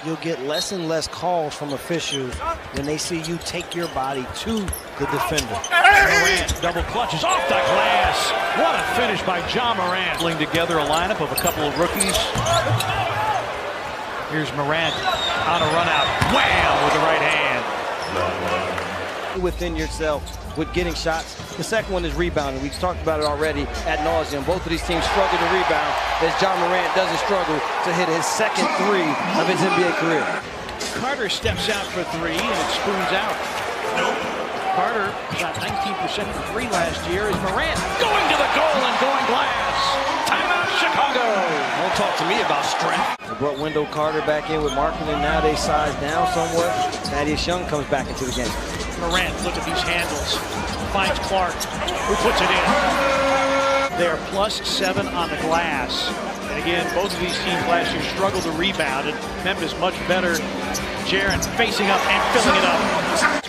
You'll get less and less calls from officials when they see you take your body to the defender. Morant double clutches off the glass. What a finish by Morant. Pulling together a lineup of a couple of rookies. Here's Morant on a run out. Wham! With the right hand. Within yourself with getting shots. The second one is rebounding. We've talked about it already ad nauseum. Both of these teams struggle to rebound as Morant doesn't struggle to hit his second three of his NBA career. Carter steps out for three and it spoons out. Carter shot 19% from three last year as Morant going to the goal and going glass. Timeout Chicago. Don't talk to me about strength. They brought Wendell Carter back in with Markman, and now they size down somewhat. Thaddeus Young comes back into the game. Morant, look at these handles. Finds Clark, who puts it in. They are +7 on the glass. And again, both of these teams last year struggled to rebound, and Memphis much better. Jaren facing up and filling it up.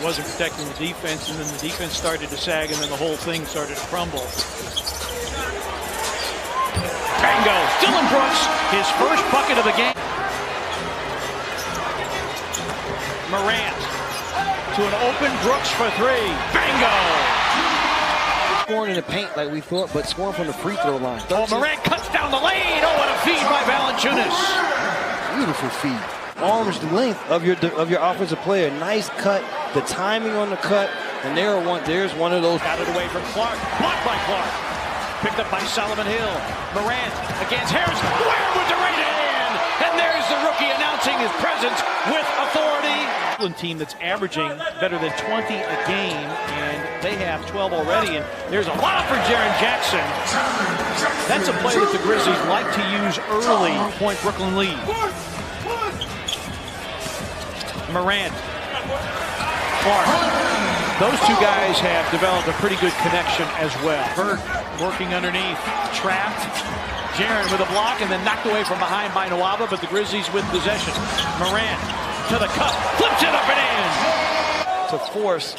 Wasn't protecting the defense, and then the defense started to sag, and then the whole thing started to crumble. Tango, Dylan Brooks, his first bucket of the game. Morant to an open Brooks for three. Bingo! Scoring in the paint like we thought, but scoring from the free throw line. Oh, Morant cuts down the lane. Oh, what a feed by Valanciunas. Beautiful feed. Arms the length of your offensive player. Nice cut. The timing on the cut. And there's one of those. Got it away from Clark. Blocked by Clark. Picked up by Solomon Hill. Morant against Harris. Where with the right hand? And there's the rookie announcing his presence with authority. Team that's averaging better than 20 a game, and they have 12 already. And there's a lot for Jaren Jackson. That's a play that the Grizzlies like to use early. Point Brooklyn lead. Morant, Clark. Those two guys have developed a pretty good connection as well. Burt working underneath, trapped. Jaren with a block and then knocked away from behind by Nwaba, but the Grizzlies with possession. Morant to the cup, flips it up and in. To force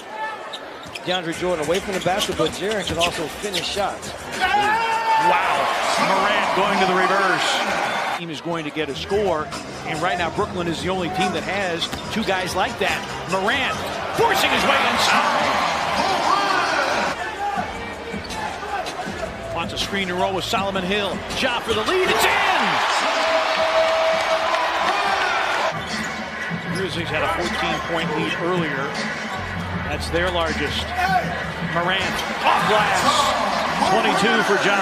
DeAndre Jordan away from the basket, but Jaren can also finish shots. Wow, Morant going to the reverse. Team is going to get a score, and right now Brooklyn is the only team that has two guys like that. Morant forcing his way inside. Wants a screen and roll with Solomon Hill. Ja for the lead, it's in! The Grizzlies had a 14-point lead earlier. That's their largest. Morant off glass. 22 for Ja.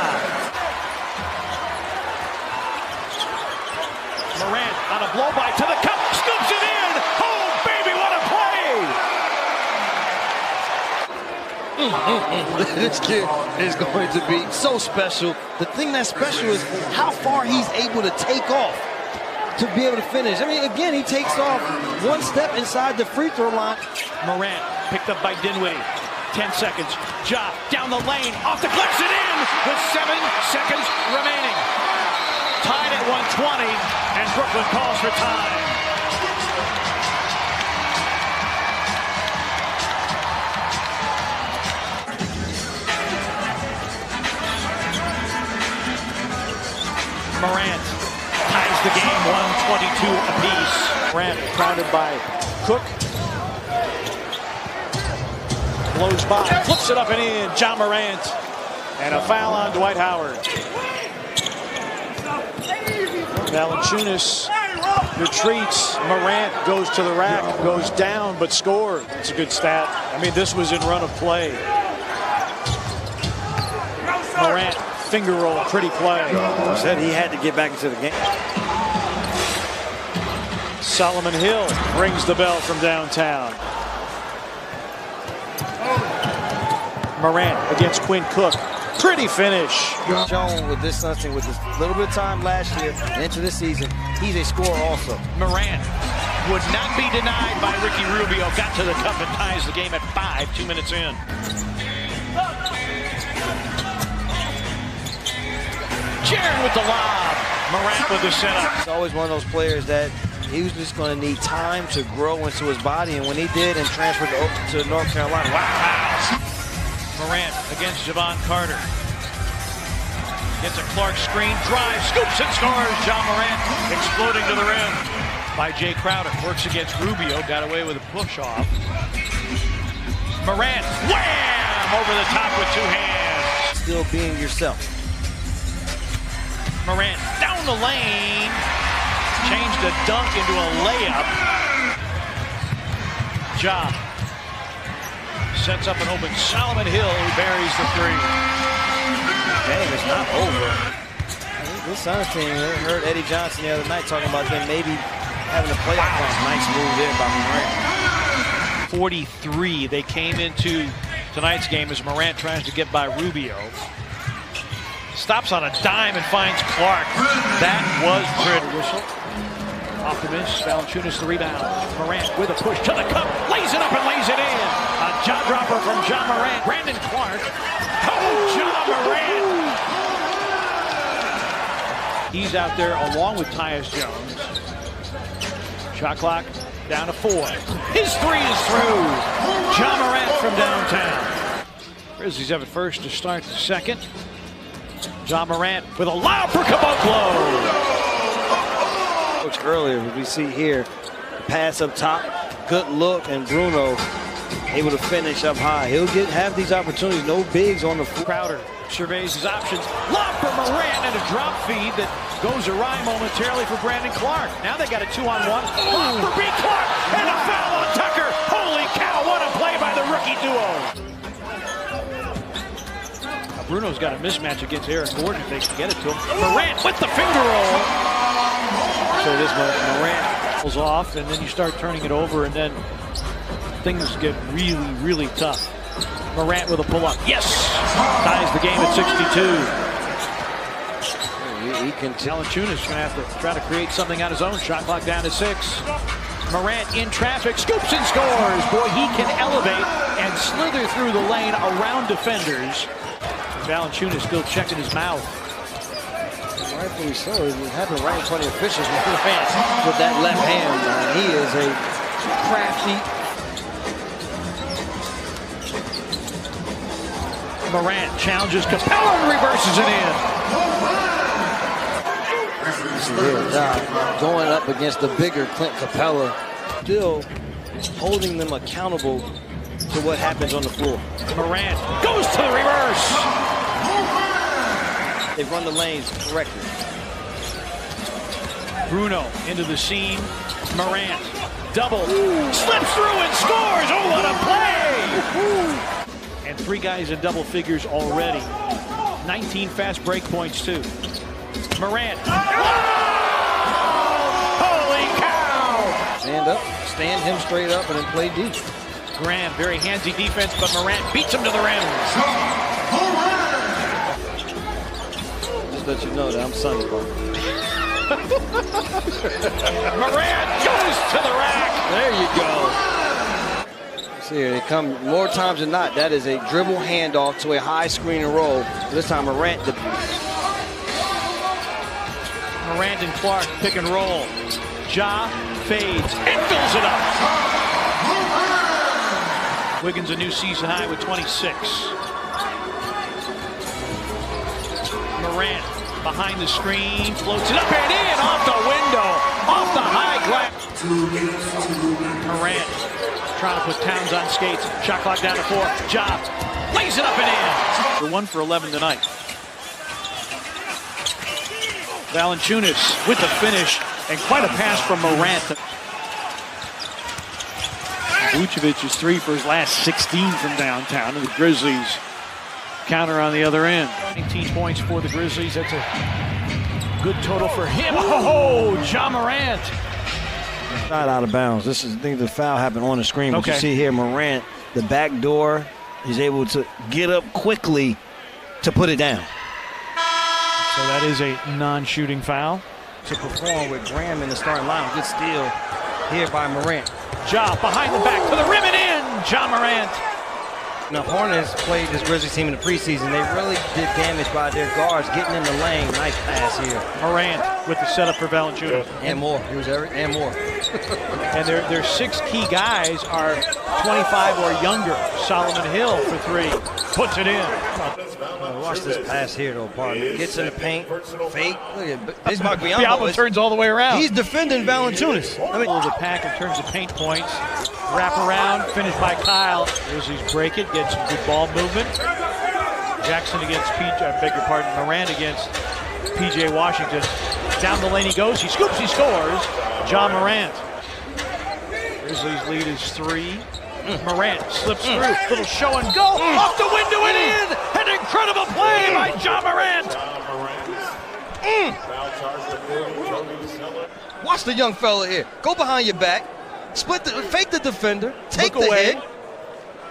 Morant on a blow by to the cup, scoops it in. Oh, baby, what a play! This kid is going to be so special. The thing that's special is how far he's able to take off to be able to finish. I mean, again, he takes off one step inside the free throw line. Morant picked up by Dinwiddie. 10 seconds. Ja down the lane, off the glass and in with 7 seconds remaining. Tied at 120, and Brooklyn calls for time. Morant ties the game, 122 apiece. Morant crowded by Cook. Blows by, flips it up and in. Morant, and a foul on Dwight Howard. Valanciunas retreats. Morant goes to the rack, goes down, but scored. It's a good stat. I mean, this was in run of play. Morant, finger roll, pretty play. Said he had to get back into the game. Solomon Hill rings the bell from downtown. Morant against Quinn Cook. Pretty finish. Shown with this something with this little bit of time last year and into this season, he's a scorer also. Morant would not be denied by Ricky Rubio. Got to the cup and ties the game at 5, 2 minutes in. Jaren with the lob. Morant with the setup. He's always one of those players that he was just going to need time to grow into his body, and when he did and transferred to North Carolina, wow. Morant against Javon Carter. Gets a Clark screen, drives, scoops and scores. Morant exploding to the rim. by Jay Crowder. Works against Rubio. Got away with a push-off. Morant. Wham! Over the top with two hands. Still being yourself. Morant down the lane. Changed a dunk into a layup. Ja sets up an open Solomon Hill, who buries the three. Game is not over. This Suns team, I heard Eddie Johnson the other night talking about them maybe having a playoff run. Nice move there by Morant. 43. They came into tonight's game as Morant tries to get by Rubio. Stops on a dime and finds Clark. That was pretty. Whistle. Off the bench, Valanciunas the rebound. Morant with a push to the cup, lays it up and lays it in. A jaw dropper from Ja Morant. Brandon Clark. Oh, Ja Morant! He's out there along with Tyus Jones. Shot clock down to 4. His three is through. Ja Morant from downtown. Grizzlies have it first to start the second. Ja Morant with a lob for Caboclo. Earlier, we see here, pass up top, good look, and Bruno able to finish up high. He'll have these opportunities. No bigs on the floor. Crowder surveys his options. Lob for Morant and a drop feed that goes awry momentarily for Brandon Clark. Now they got a 2-on-1. Lob for B. Clark and a foul on Tucker. Holy cow! What a play by the rookie duo. Bruno's got a mismatch against Eric Gordon if they can get it to him. Morant with the finger roll. So this one, Morant pulls off, and then you start turning it over, and then things get really, really tough. Morant with a pull-up. Yes! Ties the game at 62. He can Valanciunas is going to have to try to create something on his own. Shot clock down to 6. Morant in traffic, scoops and scores. Boy, he can elevate and slither through the lane around defenders. Valanciunas still checking his mouth. Rightfully so. It happened right in front of the officials with that left hand. He is a crafty. Morant challenges Capella and reverses it in. Going up against the bigger Clint Capella, still holding them accountable to what happens on the floor. Morant goes to the reverse. They run the lanes correctly. Bruno into the seam. Morant double. Slips through and scores. Oh, what a play! And 3 guys in double figures already. 19 fast break points, too. Morant. Oh! Holy cow! Stand up, stand him straight up, and then play deep. Graham, very handsy defense, but Morant beats him to the rim. Let you know that I'm Sunny Ball. Morant goes to the rack. There you go. See here, they come more times than not. That is a dribble handoff to a high screen and roll. This time Morant. Morant and Clark pick and roll. Ja fades and fills it up. Wiggins a new season high with 26. Morant behind the screen, floats it up and in, off the window, off the high glass. Morant trying to put Towns on skates. Shot clock down to 4. Ja lays it up and in. They're 1 for 11 tonight. Valanciunas with the finish, and quite a pass from Morant. Vucevic's 3 for his last 16 from downtown, and the Grizzlies counter on the other end. 19 points for the Grizzlies. That's a good total for him. Oh, Ja Morant. Not out of bounds. This is, I think the foul happened on the screen. But you see here, Morant, the back door, he's able to get up quickly to put it down. So that is a non-shooting foul. To perform with Graham in the starting line. Good steal here by Morant. Ja behind the back to the rim and in. Ja Morant. Now, Hornets played this Grizzlies team in the preseason. They really did damage by their guards getting in the lane. Nice pass here. Morant with the setup for Valanciunas. And more. Here's Eric. And more. And their 6 key guys are 25 or younger. Solomon Hill for 3. Puts it in. Watch this pass here, though, partner. Gets in the paint, fake. Look at this. Biombo turns all the way around. He's defending Valanciunas. I mean, the pack in terms of paint points. Wrap around, finished by Kyle. Grizzlies break it, get some good ball movement. Jackson against Morant against P.J. Washington. Down the lane he goes. He scoops, he scores. Ja Morant. Grizzlies lead is 3. Morant slips through. Little show and go. Off the window and in. An incredible play by Ja Morant. Watch the young fella here. Go behind your back. Fake the defender. Take Look the away. hit.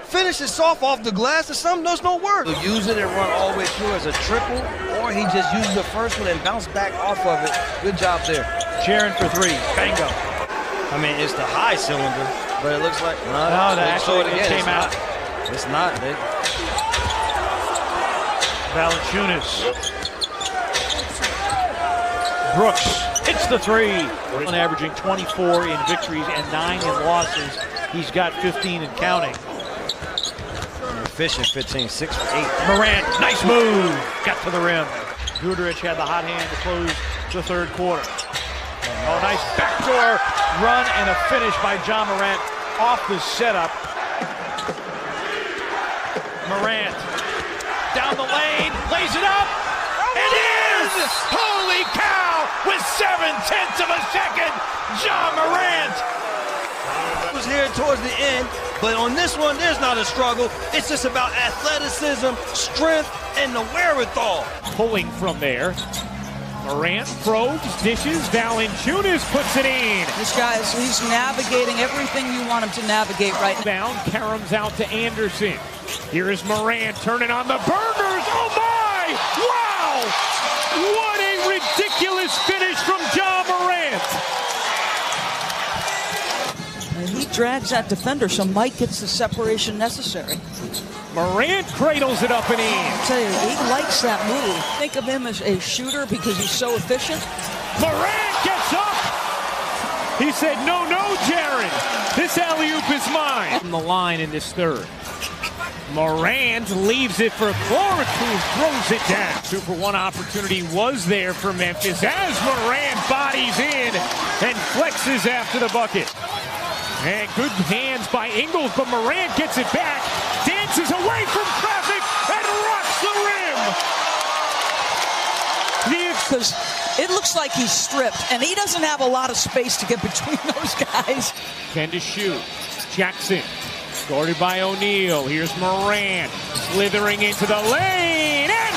Finish it soft off the glass. There's no word. He'll use it and run all the way through as a triple, or he just uses the first one and bounce back off of it. Good job there. Sharon for 3. Bango. I mean, it's the high cylinder, but it looks like No, that actually came out. It's not. Valanciunas. Brooks hits the 3. Averaging 24 in victories and 9 in losses. He's got 15 and counting. Efficient 15, 6 for 8. Morant, nice move. Got to the rim. Goodrich had the hot hand to close the third quarter. Oh, nice backdoor run and a finish by Ja Morant off the setup. Morant down the lane, lays it up. It is! Holy cow! With 7/10 of a second, Ja Morant. Was here towards the end, but on this one, there's not a struggle. It's just about athleticism, strength, and the wherewithal. Pulling from there. Morant probes, dishes, Valanciunas puts it in. This guy he's navigating everything you want him to navigate right now. Down, Karam's out to Anderson. Here is Morant turning on the burners. Oh my! Wow! What a ridiculous finish from Ja Morant. And he drags that defender, so Mike gets the separation necessary. Morant cradles it up and in. I tell you, he likes that move. Think of him as a shooter because he's so efficient. Morant gets up. He said, no, Jaron. This alley-oop is mine. On the line in this third. Morant leaves it for Clark, who throws it down. 2-for-1 opportunity was there for Memphis as Morant bodies in and flexes after the bucket. And good hands by Ingles, but Morant gets it back, dances away from traffic, and rocks the rim. Because it looks like he's stripped, and he doesn't have a lot of space to get between those guys. 10 to shoot. Jackson, guarded by O'Neal. Here's Morant, slithering into the lane, and